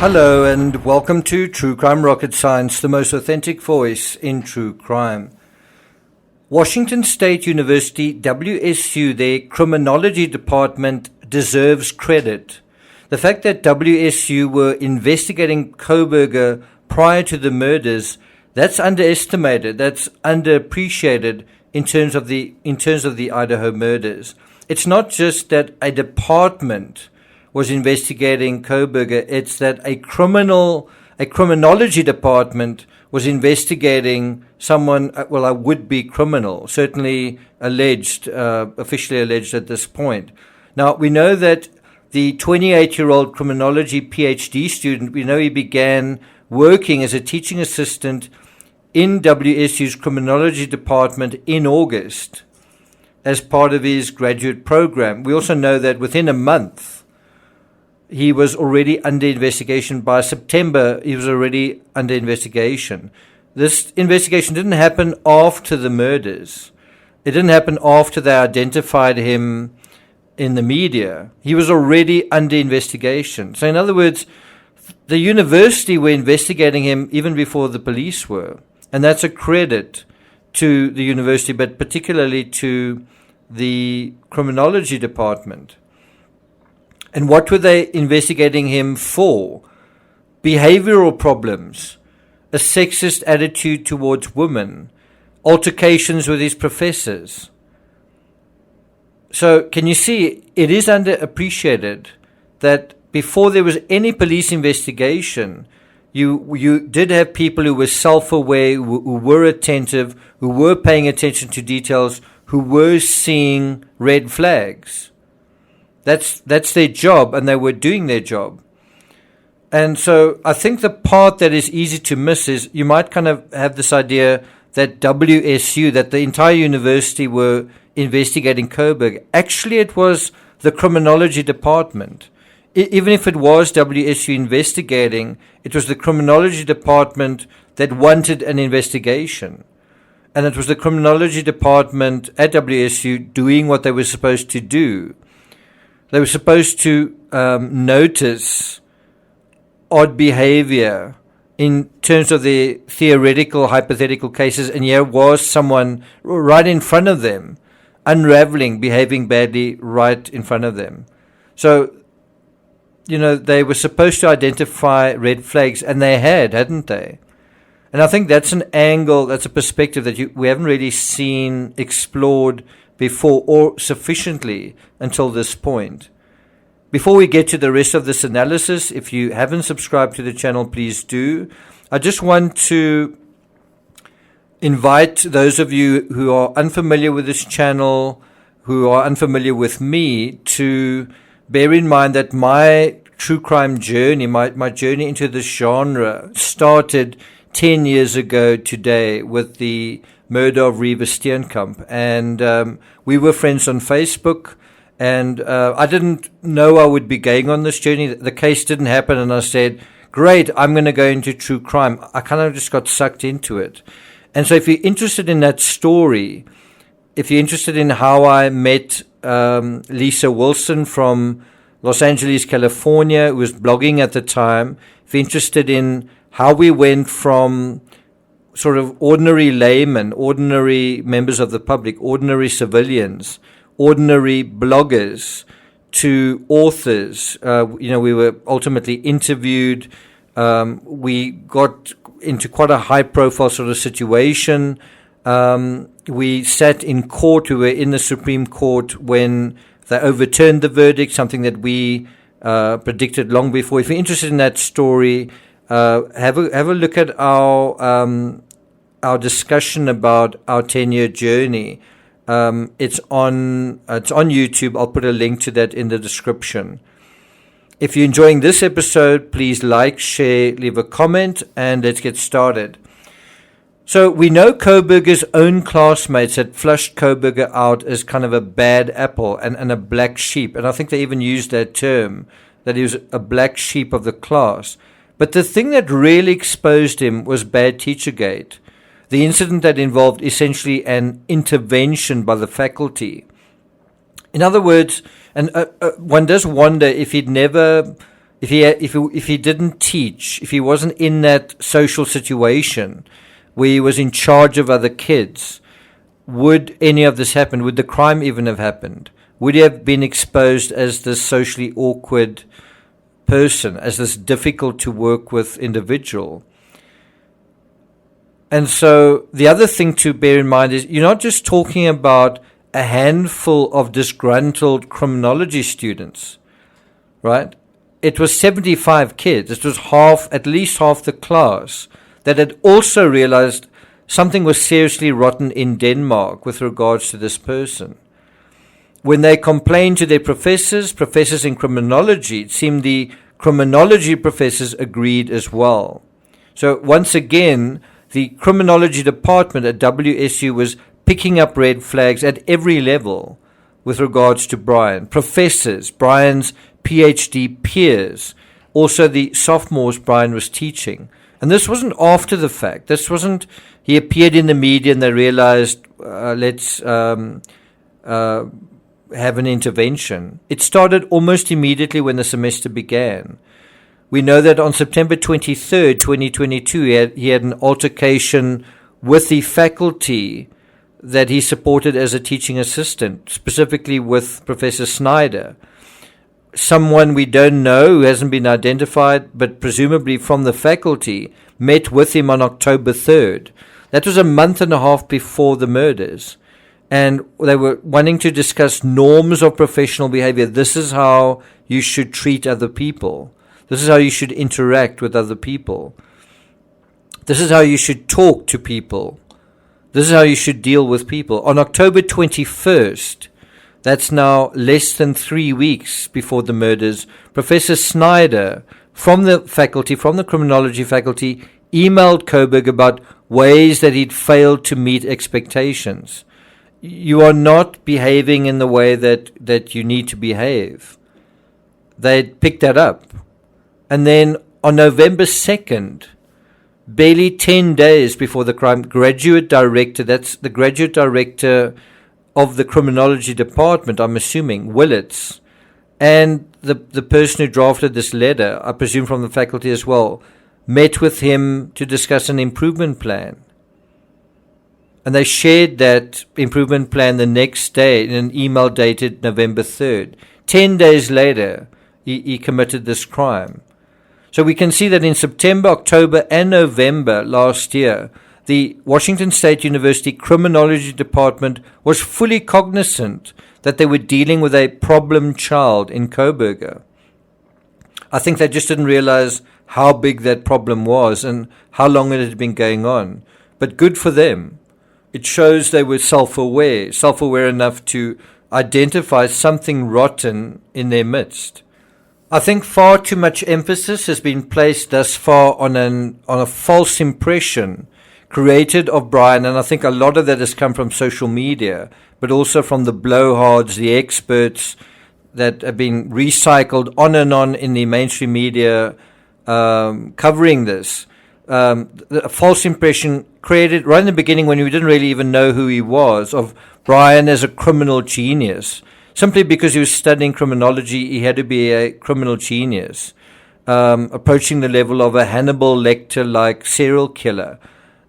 Hello and welcome to True Crime Rocket Science, the most authentic voice in true crime. Washington State University, WSU, their criminology department deserves credit. The fact that WSU were investigating Koberger prior to the murders, that's underestimated, that's underappreciated in terms of the Idaho murders. It's not just that a department was investigating Koberger, it's that a criminology department was investigating someone, a would-be criminal, certainly alleged, officially alleged at this point. Now, we know that the 28-year-old criminology PhD student, we know he began working as a teaching assistant in WSU's criminology department in August as part of his graduate program. We also know that within a month, he was already under investigation. By September, he was already under investigation. This investigation didn't happen after the murders. It didn't happen after they identified him in the media. He was already under investigation. So in other words, the university were investigating him even before the police were. And that's a credit to the university, but particularly to the criminology department. And what were they investigating him for? Behavioral problems, a sexist attitude towards women, altercations with his professors. So can you see, it is underappreciated that before there was any police investigation, you did have people who were self-aware, who were attentive, who were paying attention to details, who were seeing red flags. That's their job, and they were doing their job. And so I think the part that is easy to miss is you might kind of have this idea that WSU, that the entire university were investigating Koberger. Actually, it was the criminology department. Even if it was WSU investigating, it was the criminology department that wanted an investigation. And it was the criminology department at WSU doing what they were supposed to do. They were supposed to notice odd behavior in terms of the theoretical, hypothetical cases, and here was someone right in front of them, unraveling, behaving badly right in front of them. So, they were supposed to identify red flags, and they hadn't they? And I think that's an angle, that's a perspective that we haven't really seen explored before or sufficiently until this point. Before we get to the rest of this analysis, if you haven't subscribed to the channel, please do. I just want to invite those of you who are unfamiliar with this channel, who are unfamiliar with me, to bear in mind that my true crime journey, my journey into this genre started 10 years ago today with the murder of Reeva Steenkamp. And we were friends on Facebook, and I didn't know I would be going on this journey. The case didn't happen, and I said, great, I'm going to go into true crime. I kind of just got sucked into it. And so if you're interested in that story, if you're interested in how I met Lisa Wilson from Los Angeles, California, who was blogging at the time, if you're interested in how we went from sort of ordinary laymen, ordinary members of the public, ordinary civilians, ordinary bloggers, to authors. We were ultimately interviewed. We got into quite a high-profile sort of situation. We sat in court. We were in the Supreme Court when they overturned the verdict, something that we predicted long before. If you're interested in that story, have a look at our discussion about our 10-year journey. It's on YouTube. I'll put a link to that in the description. If you're enjoying this episode, please like, share, leave a comment, and let's get started. So we know Koberger's own classmates had flushed Koberger out as kind of a bad apple and a black sheep. And I think they even used that term, that he was a black sheep of the class. But the thing that really exposed him was bad Teachergate, the incident that involved essentially an intervention by the faculty. In other words, and one does wonder if if he didn't teach, if he wasn't in that social situation where he was in charge of other kids, would any of this happen? Would the crime even have happened? Would he have been exposed as this socially awkward person, as this difficult to work with individual? And so the other thing to bear in mind is you're not just talking about a handful of disgruntled criminology students, right? It was 75 kids. It was at least half the class that had also realized something was seriously rotten in Denmark with regards to this person. When they complained to their professors in criminology, it seemed the criminology professors agreed as well. So once again, the criminology department at WSU was picking up red flags at every level with regards to Bryan. Professors, Bryan's PhD peers, also the sophomores Bryan was teaching. And this wasn't after the fact. This wasn't, he appeared in the media and they realized, let's have an intervention. It started almost immediately when the semester began. We know that on September 23rd, 2022, he had an altercation with the faculty that he supported as a teaching assistant, specifically with Professor Snyder. Someone we don't know, who hasn't been identified, but presumably from the faculty, met with him on October 3rd. That was a month and a half before the murders. And they were wanting to discuss norms of professional behavior. This is how you should treat other people. This is how you should interact with other people. This is how you should talk to people. This is how you should deal with people. On October 21st, that's now less than 3 weeks before the murders, Professor Snyder from the faculty, from the criminology faculty, emailed Coburg about ways that he'd failed to meet expectations. You are not behaving in the way that you need to behave. They picked that up. And then on November 2nd, barely 10 days before the crime, graduate director, that's the graduate director of the criminology department, I'm assuming, Willits, and the person who drafted this letter, I presume from the faculty as well, met with him to discuss an improvement plan. And they shared that improvement plan the next day in an email dated November 3rd. 10 days later, he committed this crime. So we can see that in September, October, and November last year, the Washington State University Criminology Department was fully cognizant that they were dealing with a problem child in Coburger. I think they just didn't realize how big that problem was and how long it had been going on. But good for them. It shows they were self-aware enough to identify something rotten in their midst. I think far too much emphasis has been placed thus far on a false impression created of Bryan, and I think a lot of that has come from social media, but also from the blowhards, the experts that have been recycled on and on in the mainstream media covering this. A false impression created right in the beginning when we didn't really even know who he was, of Bryan as a criminal genius. Simply because he was studying criminology, he had to be a criminal genius, approaching the level of a Hannibal Lecter-like serial killer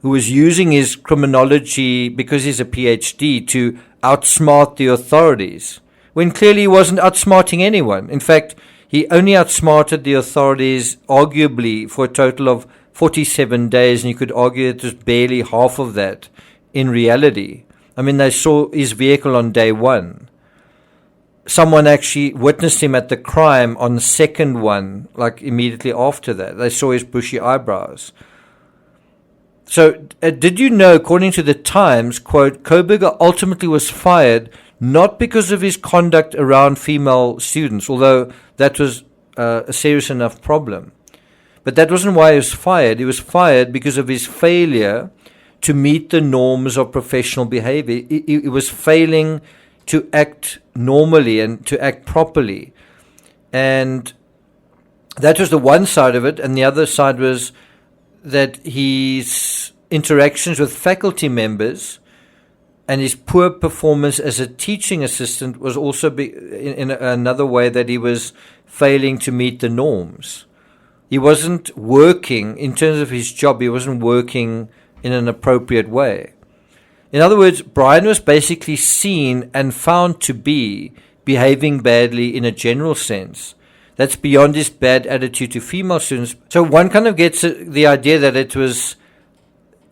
who was using his criminology, because he's a PhD, to outsmart the authorities, when clearly he wasn't outsmarting anyone. In fact, he only outsmarted the authorities arguably for a total of 47 days, and you could argue it was barely half of that in reality. I mean, they saw his vehicle on day one. Someone actually witnessed him at the crime on the second one, like immediately after that. They saw his bushy eyebrows. So did you know, according to the Times, quote, Koberger ultimately was fired not because of his conduct around female students, although that was a serious enough problem. But that wasn't why he was fired. He was fired because of his failure to meet the norms of professional behavior. He was failing to act normally and to act properly. And that was the one side of it. And the other side was that his interactions with faculty members And his poor performance as a teaching assistant was also in another way that he was failing to meet the norms. He wasn't working, in terms of his job, he wasn't working in an appropriate way. In other words, Bryan was basically seen and found to be behaving badly in a general sense. That's beyond his bad attitude to female students. So one kind of gets the idea that it was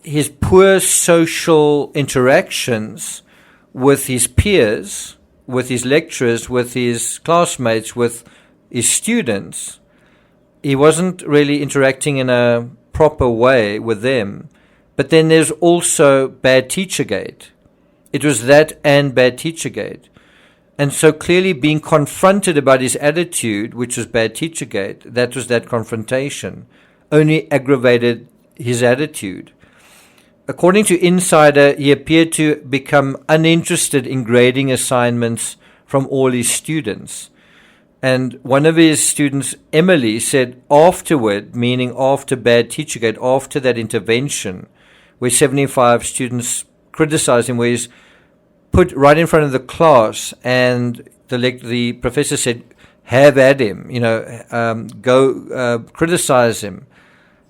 his poor social interactions with his peers, with his lecturers, with his classmates, with his students. He wasn't really interacting in a proper way with them. But then there's also bad Teachergate. It was that and bad Teachergate. And so clearly being confronted about his attitude, which was bad Teachergate, that was that confrontation, only aggravated his attitude. According to Insider, he appeared to become uninterested in grading assignments from all his students. And one of his students, Emily, said afterward, meaning after bad Teachergate, after that intervention, where 75 students criticized him, where he's put right in front of the class, and the professor said, have at him, go criticize him.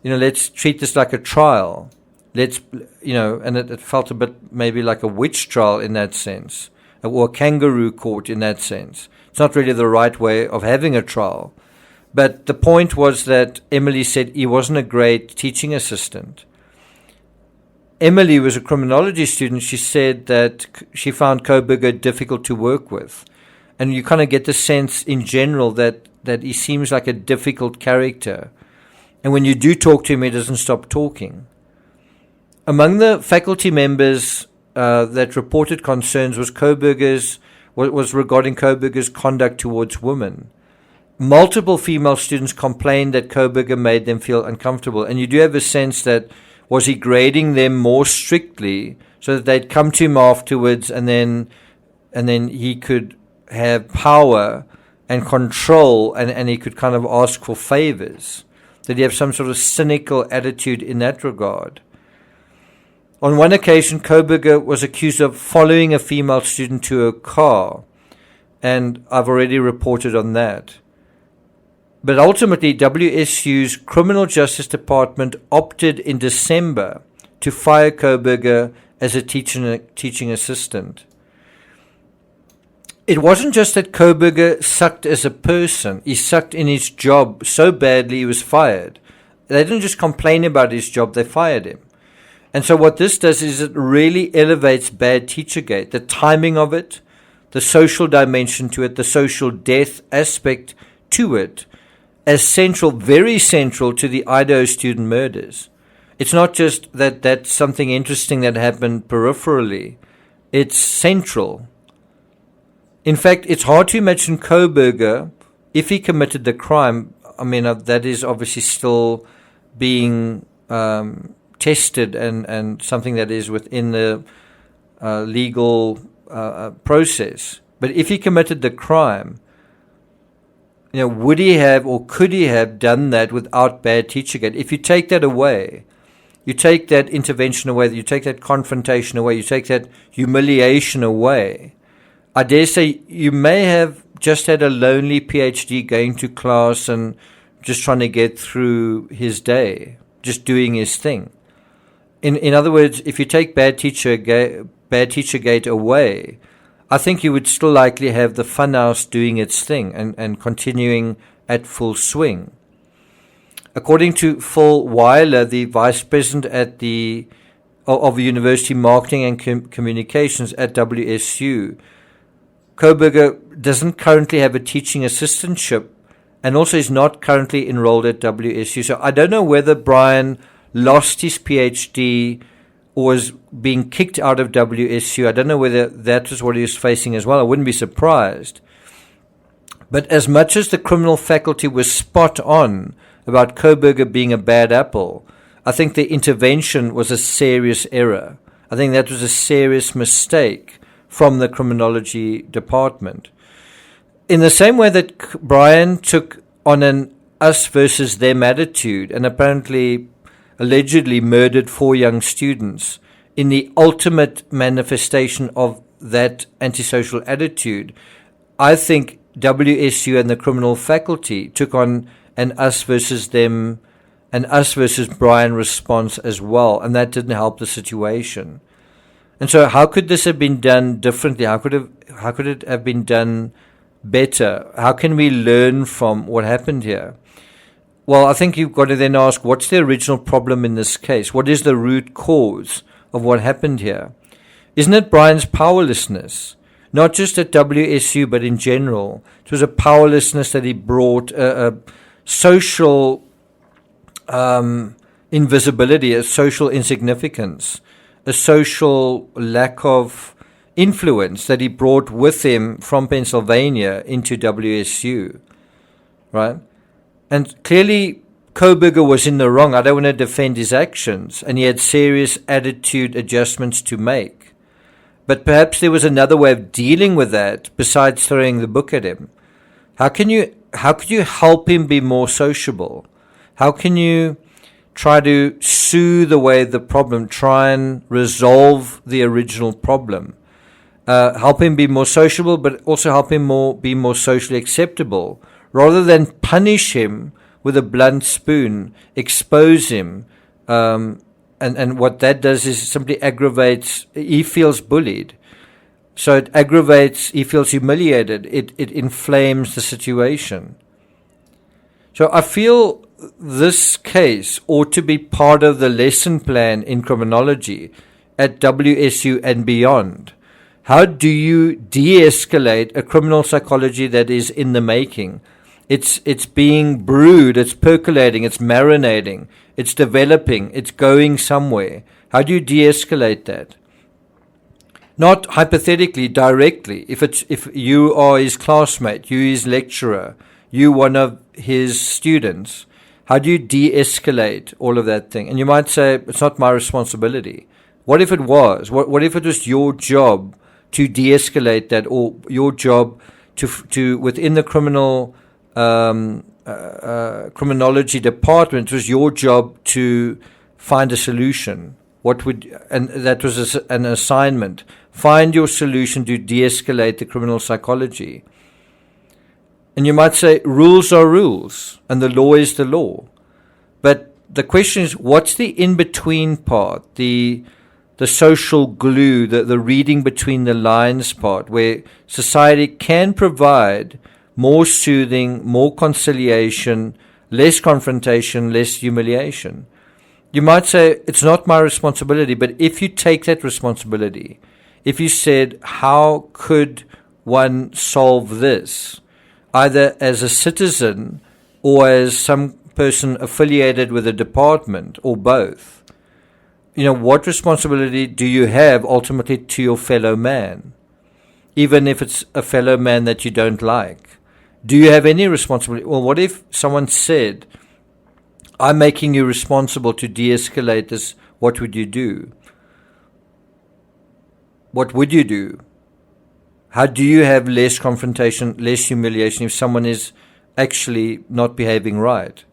Let's treat this like a trial. And it felt a bit maybe like a witch trial in that sense, or a kangaroo court in that sense. It's not really the right way of having a trial. But the point was that Emily said he wasn't a great teaching assistant. Emily was a criminology student. She said that she found Koberger difficult to work with. And you kind of get the sense in general that he seems like a difficult character. And when you do talk to him, he doesn't stop talking. Among the faculty members that reported concerns was regarding Koberger's conduct towards women. Multiple female students complained that Koberger made them feel uncomfortable. And you do have a sense that, was he grading them more strictly so that they'd come to him afterwards and then he could have power and control and he could kind of ask for favors? Did he have some sort of cynical attitude in that regard? On one occasion, Koberger was accused of following a female student to her car, and I've already reported on that. But ultimately, WSU's Criminal Justice Department opted in December to fire Koberger as a teaching assistant. It wasn't just that Koberger sucked as a person. He sucked in his job so badly he was fired. They didn't just complain about his job, they fired him. And so what this does is it really elevates bad Teachergate, the timing of it, the social dimension to it, the social death aspect to it, as central, very central to the Idaho student murders. It's not just that that's something interesting that happened peripherally. It's central. In fact, it's hard to imagine Koberger, if he committed the crime, that is obviously still being tested and something that is within the legal process. But if he committed the crime, would he have or could he have done that without bad Teachergate? If you take that away, you take that intervention away, you take that confrontation away, you take that humiliation away, I dare say you may have just had a lonely PhD going to class and just trying to get through his day, just doing his thing. In other words, if you take bad Teachergate away, I think you would still likely have the funhouse doing its thing and continuing at full swing. According to Phil Weiler, the vice president of University Marketing and Communications at WSU, Koberger doesn't currently have a teaching assistantship and also is not currently enrolled at WSU. So I don't know whether Bryan lost his PhD or was being kicked out of WSU. I don't know whether that was what he was facing as well. I wouldn't be surprised. But as much as the criminal faculty was spot on about Koberger being a bad apple, I think the intervention was a serious error. I think that was a serious mistake from the criminology department. In the same way that Bryan took on an us versus them attitude and allegedly murdered 4 young students in the ultimate manifestation of that antisocial attitude, I think WSU and the criminal faculty took on an us versus them, an us versus Bryan response as well, and that didn't help the situation. And so how could this have been done differently? How could it have been done better? How can we learn from what happened here? Well, I think you've got to then ask, what's the original problem in this case? What is the root cause of what happened here? Isn't it Bryan's powerlessness? Not just at WSU, but in general. It was a powerlessness that he brought, a social invisibility, a social insignificance, a social lack of influence that he brought with him from Pennsylvania into WSU, right? And clearly, Koberger was in the wrong. I don't want to defend his actions, and he had serious attitude adjustments to make. But perhaps there was another way of dealing with that besides throwing the book at him. How could you help him be more sociable? How can you try to soothe away the problem, try and resolve the original problem? Help him be more sociable, but also help him be more socially acceptable, rather than punish him with a blunt spoon, expose him, and what that does is simply aggravates. He feels bullied, so it aggravates. He feels humiliated. It inflames the situation. So I feel this case ought to be part of the lesson plan in criminology at WSU and beyond. How do you de-escalate a criminal psychology that is in the making? It's being brewed, it's percolating, it's marinating, it's developing, it's going somewhere. How do you de-escalate that? Not hypothetically, directly. If you are his classmate, you his lecturer, you one of his students, how do you de-escalate all of that thing? And you might say, it's not my responsibility. What if it was? What if it was your job to de-escalate that, or your job to within the criminology department, it was your job to find a solution? And that was an assignment. Find your solution to de-escalate the criminal psychology. And you might say, rules are rules, and the law is the law. But the question is, what's the in-between part, the social glue, the reading between the lines part, where society can provide more soothing, more conciliation, less confrontation, less humiliation? You might say, it's not my responsibility, but if you take that responsibility, if you said, how could one solve this, either as a citizen or as some person affiliated with a department, or both, what responsibility do you have ultimately to your fellow man, even if it's a fellow man that you don't like? Do you have any responsibility? Well, what if someone said, I'm making you responsible to de-escalate this? What would you do? What would you do? How do you have less confrontation, less humiliation if someone is actually not behaving right?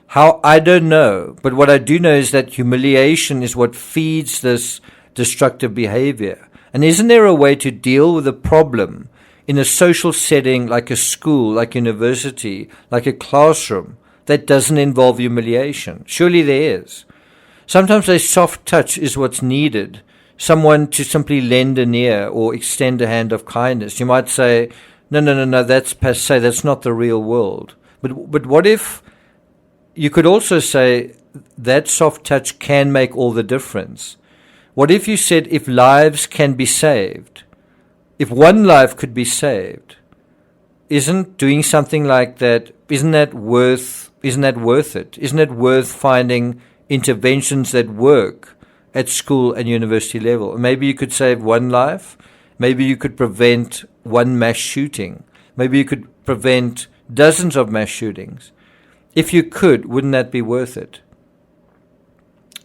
How? I don't know. But what I do know is that humiliation is what feeds this destructive behavior. And isn't there a way to deal with a problem in a social setting like a school, like university, like a classroom, that doesn't involve humiliation? Surely there is. Sometimes a soft touch is what's needed. Someone to simply lend an ear or extend a hand of kindness. You might say, no, that's passé, that's not the real world. But what if you could also say that soft touch can make all the difference? What if you said, if lives can be saved, if one life could be saved, isn't doing something like that, isn't that worth it? Isn't it worth finding interventions that work at school and university level? Maybe you could save one life. Maybe you could prevent one mass shooting. Maybe you could prevent dozens of mass shootings. If you could, wouldn't that be worth it?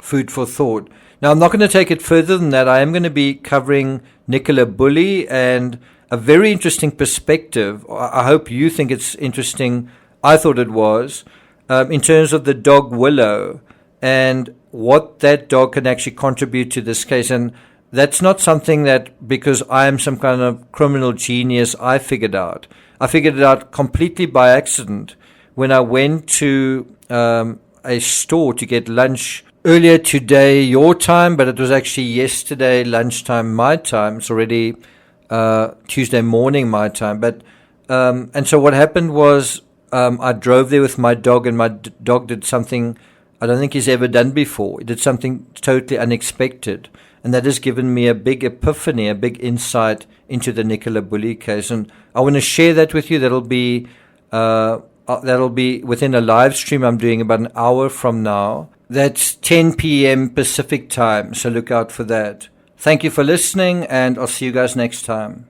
Food for thought. Now, I'm not going to take it further than that. I am going to be covering Nicola Bulley and a very interesting perspective. I hope you think it's interesting. I thought it was. In terms of the dog Willow, and what that dog can actually contribute to this case. And that's not something that, because I am some kind of criminal genius, I figured out. I figured it out completely by accident when I went to a store to get lunch earlier today, your time, but it was actually yesterday lunchtime, my time. It's already Tuesday morning, my time. But and so what happened was I drove there with my dog, and my dog did something I don't think he's ever done before. He did something totally unexpected, and that has given me a big epiphany, a big insight into the Nicola Bully case. And I want to share that with you. That'll be within a live stream I'm doing about an hour from now. That's 10 p.m. Pacific time, so look out for that. Thank you for listening, and I'll see you guys next time.